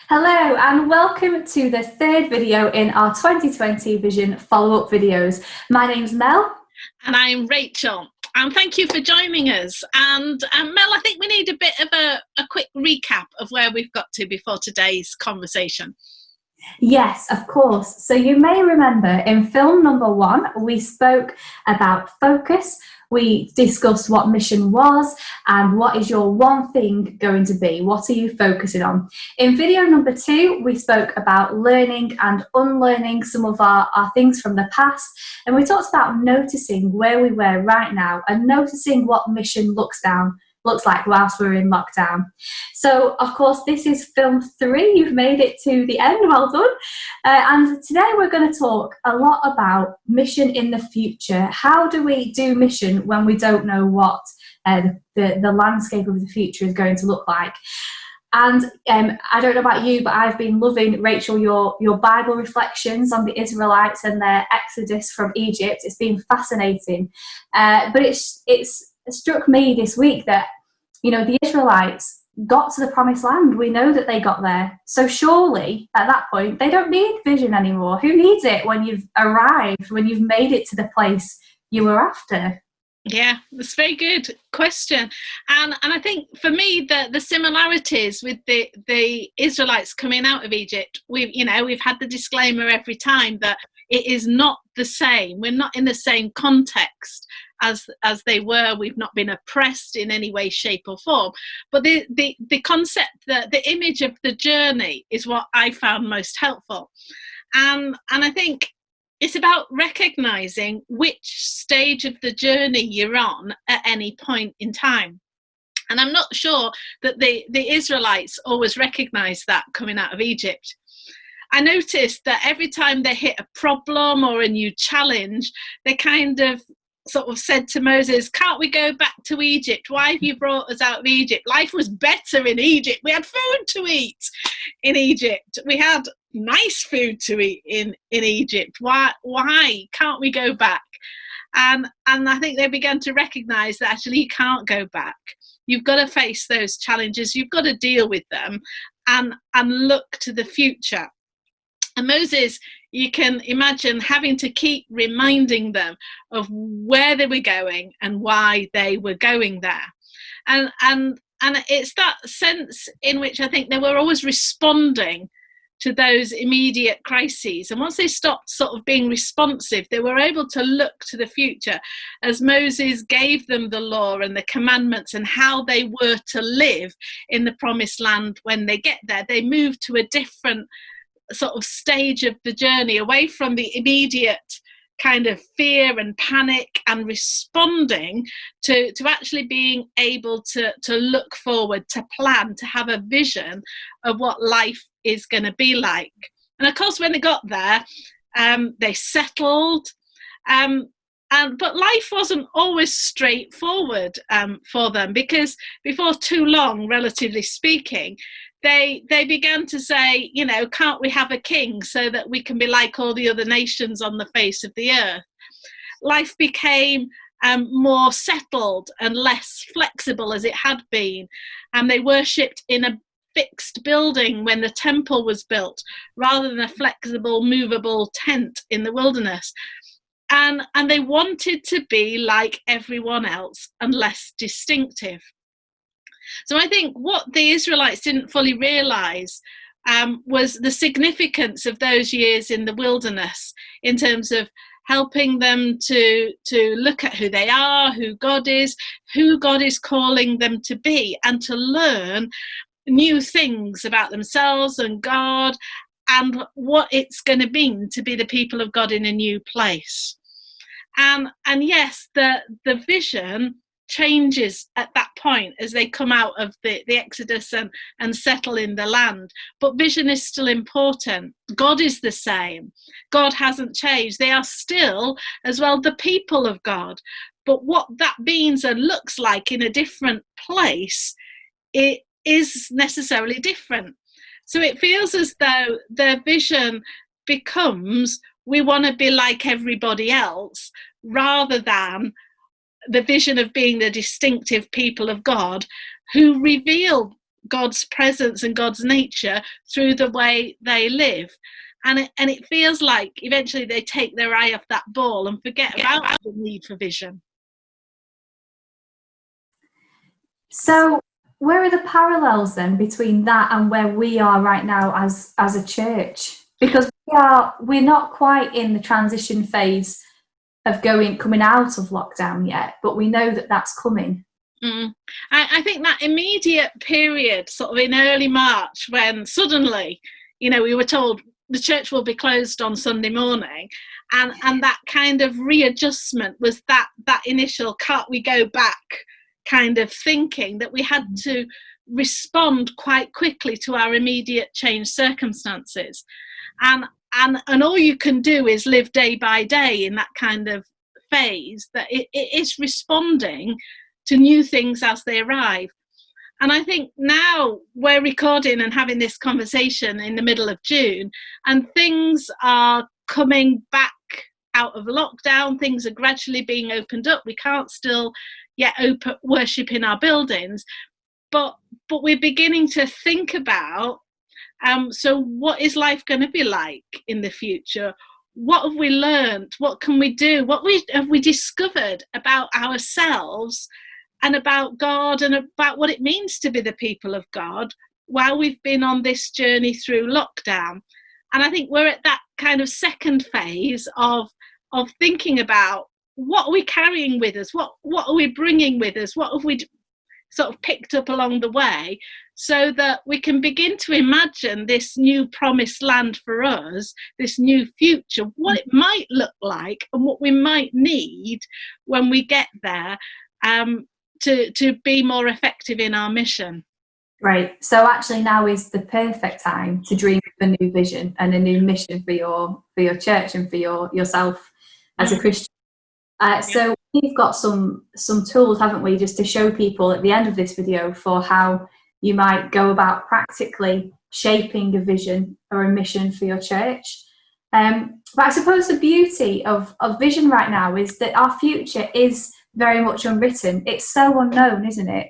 Hello and welcome to the third video in our 2020 Vision follow-up videos. My name's Mel. And I'm Rachel. And thank you for joining us. And Mel, I think we need a bit of a quick recap of where we've got to before today's conversation. Yes, of course. So you may remember in film number 1, we spoke about focus. We discussed what mission was and what is your one thing going to be? What are you focusing on? In video number 2, we spoke about learning and unlearning some of our things from the past. And we talked about noticing where we were right now and noticing what mission looks like whilst we're in lockdown. So, of course, this is film 3. You've made it to the end. Well done. And today we're going to talk a lot about mission in the future. How do we do mission when we don't know what the landscape of the future is going to look like? And I don't know about you, but I've been loving, Rachel, your Bible reflections on the Israelites and their exodus from Egypt. It's been fascinating. But it's struck me this week that, the Israelites got to the promised land. We know that they got there. So surely at that point, they don't need vision anymore. Who needs it when you've arrived, when you've made it to the place you were after? Yeah, that's a very good question. And I think for me, the similarities with the Israelites coming out of Egypt, we've had the disclaimer every time that it is not the same. We're not in the same context as they were. We've not been oppressed in any way, shape or form. But the concept, the image of the journey is what I found most helpful. And I think it's about recognizing which stage of the journey you're on at any point in time. And I'm not sure that the Israelites always recognized that coming out of Egypt. I noticed that every time they hit a problem or a new challenge, they kind of sort of said to Moses, can't we go back to Egypt? Why have you brought us out of Egypt? Life was better in Egypt. We had food to eat in Egypt. We had nice food to eat in Egypt. Why can't we go back? And I think they began to recognize that actually you can't go back. You've got to face those challenges. You've got to deal with them and look to the future. And Moses, you can imagine having to keep reminding them of where they were going and why they were going there. And it's that sense in which I think they were always responding to those immediate crises. And once they stopped sort of being responsive, they were able to look to the future as Moses gave them the law and the commandments and how they were to live in the promised land when they get there. They moved to a different sort of stage of the journey, away from the immediate kind of fear and panic and responding to actually being able to look forward, to plan, to have a vision of what life is going to be like. And of course, when they got there, they settled, but life wasn't always straightforward for them, because before too long, relatively speaking, they began to say, can't we have a king so that we can be like all the other nations on the face of the earth? Life became more settled and less flexible as it had been. And they worshipped in a fixed building when the temple was built, rather than a flexible, movable tent in the wilderness. And they wanted to be like everyone else and less distinctive. So I think what the Israelites didn't fully realize was the significance of those years in the wilderness in terms of helping them to look at who they are, who God is calling them to be, and to learn new things about themselves and God and what it's going to mean to be the people of God in a new place. And yes, the vision changes at that point as they come out of the Exodus and settle in the land. But vision is still important. God is the same. God hasn't changed. They are still, as well, the people of God. But what that means and looks like in a different place, it is necessarily different. So it feels as though their vision becomes, we want to be like everybody else, rather than the vision of being the distinctive people of God who reveal God's presence and God's nature through the way they live. And it feels like eventually they take their eye off that ball and forget about the need for vision. So where are the parallels then between that and where we are right now as a church? Because we're not quite in the transition phase of coming out of lockdown yet, but we know that that's coming. I think that immediate period, sort of in early March, when suddenly, we were told the church will be closed on Sunday morning, and that kind of readjustment was that initial can't we go back kind of thinking, that we had to respond quite quickly to our immediate changed circumstances, and all you can do is live day by day in that kind of phase, that it is responding to new things as they arrive. And I think now we're recording and having this conversation in the middle of June, and things are coming back out of lockdown. Things are gradually being opened up. We can't still yet worship in our buildings, but we're beginning to think about, so what is life going to be like in the future? What have we learned? What can we do? What have we discovered about ourselves and about God and about what it means to be the people of God while we've been on this journey through lockdown? And I think we're at that kind of second phase of thinking about, what are we carrying with us? What are we bringing with us? What have we sort of picked up along the way, so that we can begin to imagine this new promised land for us, this new future, what it might look like and what we might need when we get there, to be more effective in our mission. Right. So actually now is the perfect time to dream of a new vision and a new mission for your church and for yourself as a Christian. So we've got some tools, haven't we, just to show people at the end of this video for how you might go about practically shaping a vision or a mission for your church. But I suppose the beauty of vision right now is that our future is very much unwritten. It's so unknown, isn't it?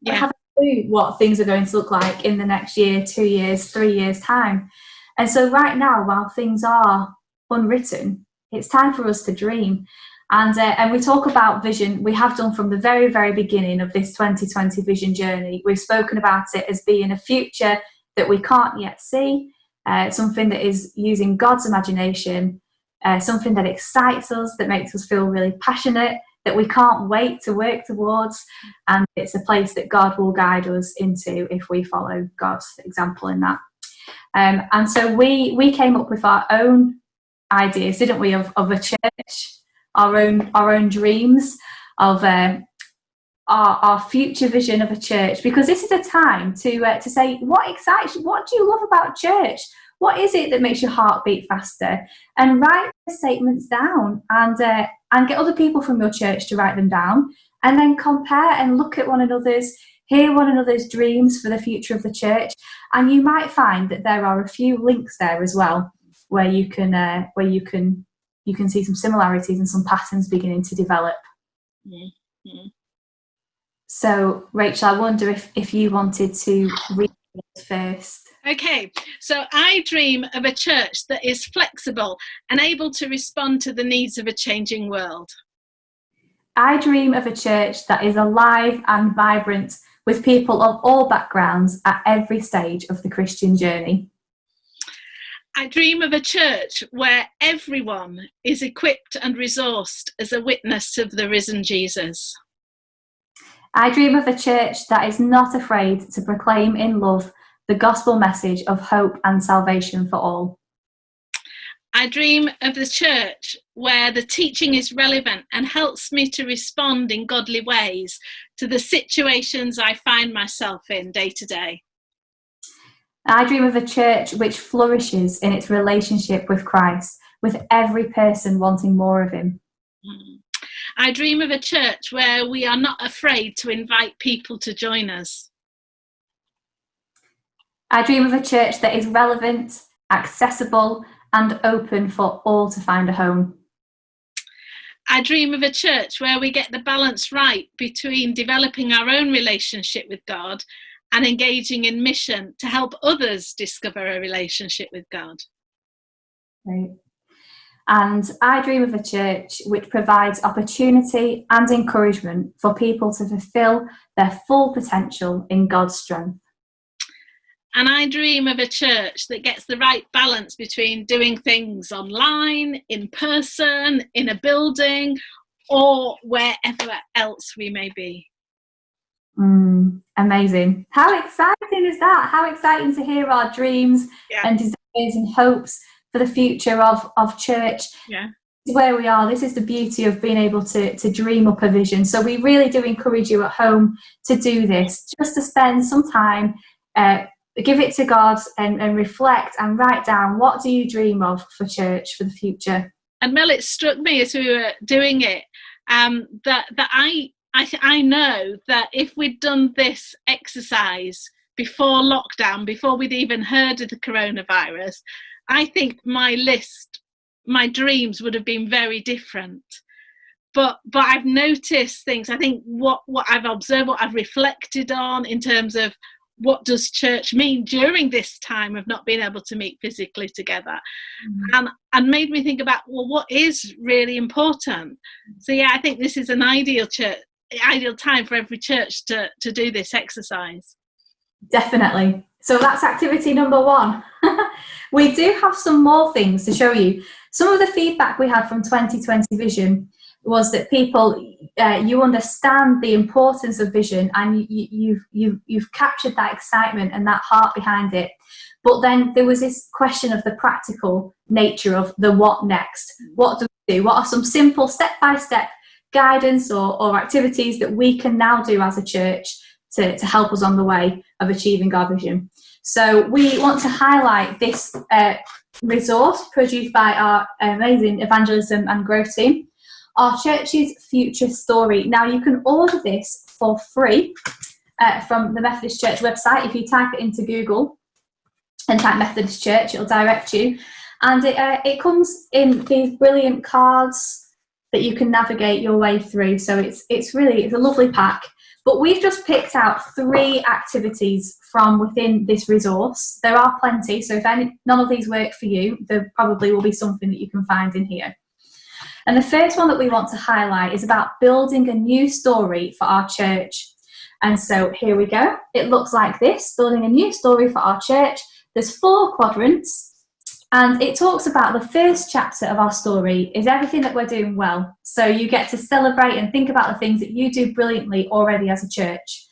Yeah. We haven't a clue what things are going to look like in the next year, 2 years, 3 years' time. And so right now, while things are unwritten, it's time for us to dream. And we talk about vision. We have done from the very, very beginning of this 2020 vision journey. We've spoken about it as being a future that we can't yet see, something that is using God's imagination, something that excites us, that makes us feel really passionate, that we can't wait to work towards. And it's a place that God will guide us into if we follow God's example in that. And so we came up with our own ideas, didn't we, of a church, our own dreams of our future vision of a church, because this is a time to say what excites you, what do you love about church, what is it that makes your heart beat faster, and write the statements down and get other people from your church to write them down, and then compare and look at one another's, hear one another's dreams for the future of the church. And you might find that there are a few links there as well where you can see some similarities and some patterns beginning to develop. Mm-hmm. So, Rachel, I wonder if you wanted to read it first. Okay, so I dream of a church that is flexible and able to respond to the needs of a changing world. I dream of a church that is alive and vibrant, with people of all backgrounds at every stage of the Christian journey. I dream of a church where everyone is equipped and resourced as a witness of the risen Jesus. I dream of a church that is not afraid to proclaim in love the gospel message of hope and salvation for all. I dream of the church where the teaching is relevant and helps me to respond in godly ways to the situations I find myself in day to day. I dream of a church which flourishes in its relationship with Christ, with every person wanting more of him. I dream of a church where we are not afraid to invite people to join us. I dream of a church that is relevant, accessible, and open for all to find a home. I dream of a church where we get the balance right between developing our own relationship with God and engaging in mission to help others discover a relationship with God. Right. And I dream of a church which provides opportunity and encouragement for people to fulfill their full potential in God's strength. And I dream of a church that gets the right balance between doing things online, in person, in a building, or wherever else we may be. Amazing. How exciting is that? How exciting to hear our dreams and desires and hopes for the future of church. Yeah. Where we are, this is the beauty of being able to dream up a vision. So we really do encourage you at home to do this, just to spend some time, give it to God and reflect and write down, what do you dream of for church for the future? And Mel, it struck me as we were doing it that I know that if we'd done this exercise before lockdown, before we'd even heard of the coronavirus, I think my dreams would have been very different. But I've noticed things. I think what I've observed, what I've reflected on in terms of what does church mean during this time of not being able to meet physically together, and made me think about, well, what is really important. So yeah, I think this is an ideal time for every church to do this exercise. Definitely. So that's activity number 1. We do have some more things to show you. Some of the feedback we had from 2020 Vision was that people, you understand the importance of vision, and you've captured that excitement and that heart behind it. But then there was this question of the practical nature of the what next. What do we do? What are some simple step-by-step guidance or activities that we can now do as a church to help us on the way of achieving our vision? So we want to highlight this resource produced by our amazing evangelism and growth team, our church's future story. Now you can order this for free from the Methodist Church website. If you type it into Google and type Methodist Church, it'll direct you. And it comes in these brilliant cards that you can navigate your way through. So it's a lovely pack. But we've just picked out 3 activities from within this resource. There are plenty, so if none of these work for you, there probably will be something that you can find in here. And the first one that we want to highlight is about building a new story for our church. And so here we go. It looks like this, building a new story for our church. There's 4 quadrants. And it talks about the first chapter of our story is everything that we're doing well. So you get to celebrate and think about the things that you do brilliantly already as a church.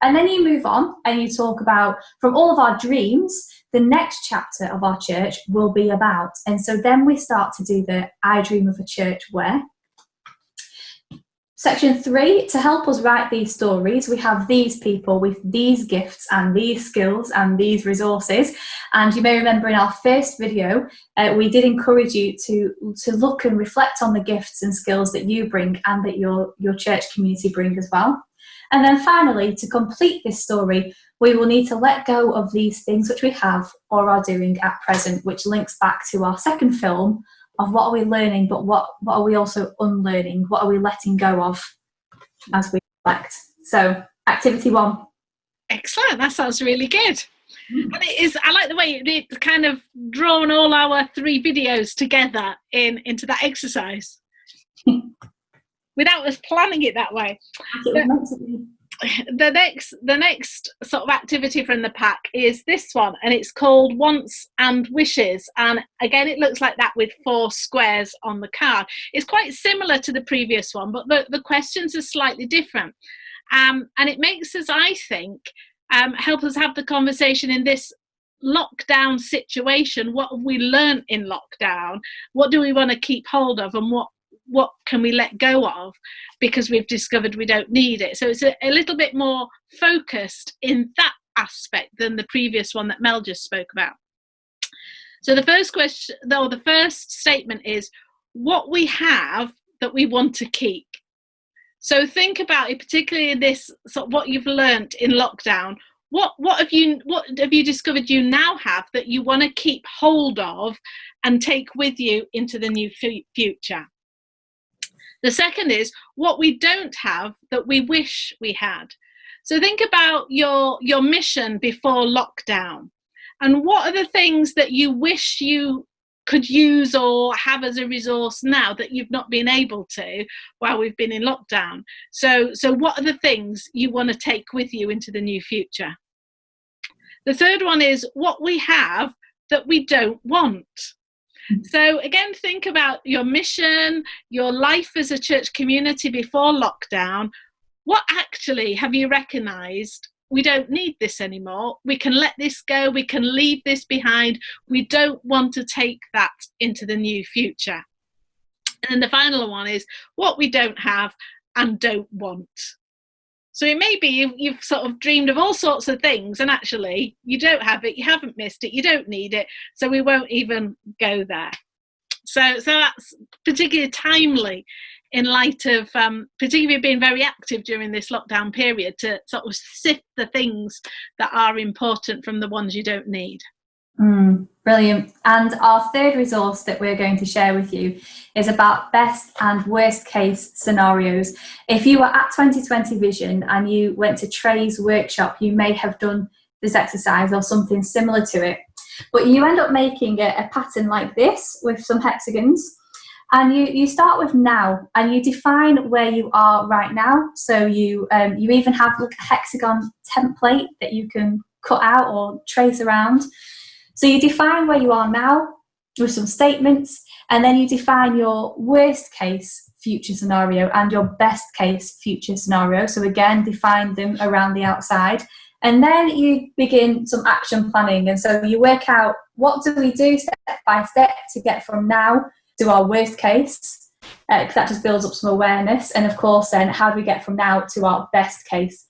And then you move on and you talk about, from all of our dreams, the next chapter of our church will be about. And so then we start to do the I dream of a church where. Section 3, to help us write these stories, we have these people with these gifts and these skills and these resources. And you may remember in our first video, we did encourage you to look and reflect on the gifts and skills that you bring and that your church community bring as well. And then finally, to complete this story, we will need to let go of these things which we have or are doing at present, which links back to our second film of what are we learning, but what are we also unlearning? What are we letting go of as we reflect? So, activity 1. Excellent. That sounds really good. And I like the way it's kind of drawn all our 3 videos together into that exercise without us planning it that way. The next sort of activity from the pack is this one, and it's called Wants and Wishes. And again, it looks like that with 4 squares on the card. It's quite similar to the previous one, but the questions are slightly different. And it makes us, I think, help us have the conversation in this lockdown situation. What have we learned in lockdown? What do we want to keep hold of, and what can we let go of because we've discovered we don't need it? So it's a little bit more focused in that aspect than the previous one that Mel just spoke about. So the first question, though, the first statement is what we have that we want to keep. So think about it, particularly in this sort of what you've learnt in lockdown. What have you discovered you now have that you want to keep hold of and take with you into the new future? The second is what we don't have that we wish we had. So think about your mission before lockdown, and what are the things that you wish you could use or have as a resource now that you've not been able to while we've been in lockdown. So what are the things you want to take with you into the new future? The third one is what we have that we don't want. So again, think about your mission, your life as a church community before lockdown. What actually have you recognised? We don't need this anymore. We can let this go. We can leave this behind. We don't want to take that into the new future. And then the final one is what we don't have and don't want. So it may be you've sort of dreamed of all sorts of things, and actually you don't have it, you haven't missed it, you don't need it, so we won't even go there. So that's particularly timely in light of particularly being very active during this lockdown period to sort of sift the things that are important from the ones you don't need. Brilliant. And our third resource that we're going to share with you is about best and worst case scenarios. If you were at 2020 Vision and you went to Trey's workshop, you may have done this exercise or something similar to it. But you end up making a pattern like this with some hexagons. And you start with now, and you define where you are right now. So you even have like a hexagon template that you can cut out or trace around. So you define where you are now with some statements, and then you define your worst case future scenario and your best case future scenario. So again, define them around the outside. And then you begin some action planning. And so you work out, what do we do step by step to get from now to our worst case? Because that just builds up some awareness. And of course, then how do we get from now to our best case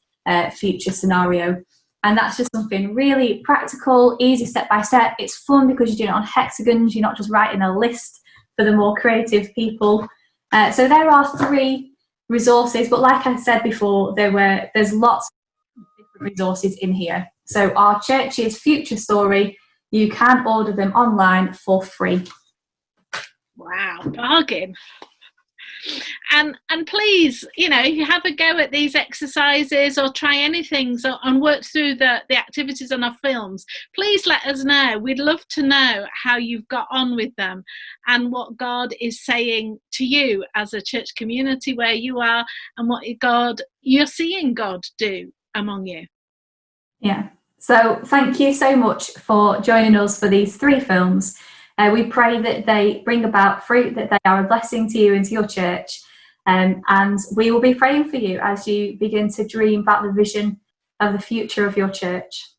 future scenario? And that's just something really practical, easy step by step. It's fun because you're doing it on hexagons. You're not just writing a list for the more creative people. So there are 3 resources, but like I said before, there's lots of different resources in here. So our church's future story, you can order them online for free. Wow, bargain. And please, if you have a go at these exercises or try anything and work through the activities on our films, please let us know. We'd love to know how you've got on with them and what God is saying to you as a church community where you are, and what you're seeing God do among you. Yeah. So thank you so much for joining us for these 3 films. We pray that they bring about fruit, that they are a blessing to you and to your church. And we will be praying for you as you begin to dream about the vision of the future of your church.